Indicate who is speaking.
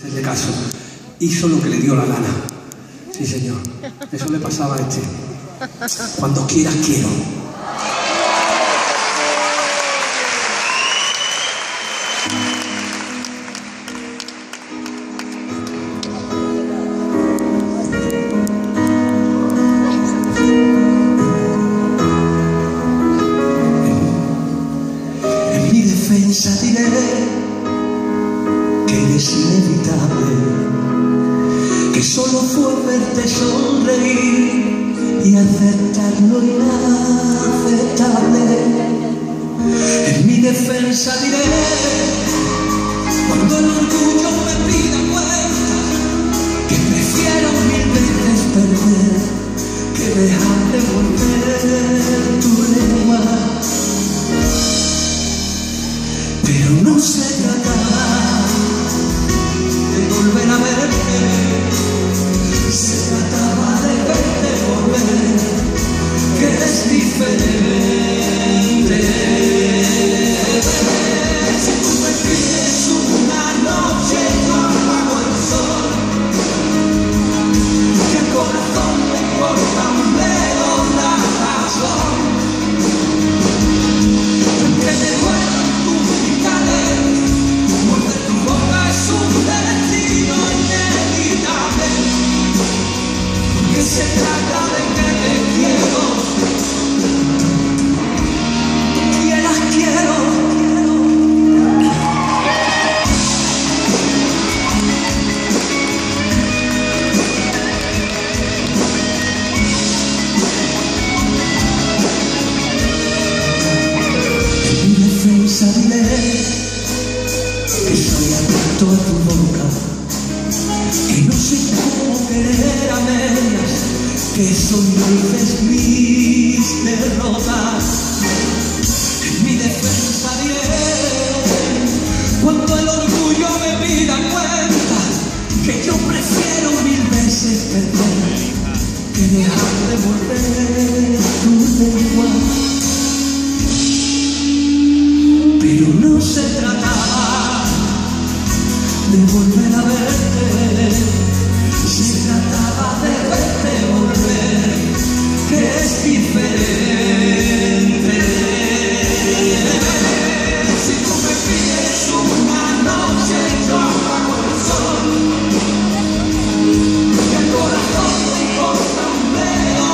Speaker 1: hacerle caso, hizo lo que le dio la gana. Sí, señor, eso le pasaba a este. Cuando quieras, quiero.
Speaker 2: En mi defensa diré que eres inevitable, que solo fue verte sonreír y aceptar lo inaceptable. En mi defensa diré, cuando el orgullo me pida cuentas, que prefiero mil veces perder que dejar de volver tu lengua. Pero no se trataba de volver a verte, se trataba de verte volver, que eres diferente. Si tú me pides una noche, yo apago el sol, que el corazón me corta un dedo la razón, que te duele tu cicatriz, morder tu boca es un destino inevitable, que se trata de que te quiero, quieras quiero. En mi defensa diré que soy adicto a tu boca, que no sé cómo querer a medias, que son dulces mis derrotas. En mi defensa diré, cuando el orgullo me pida cuentas, que yo prefiero mil veces perder que dejar de volver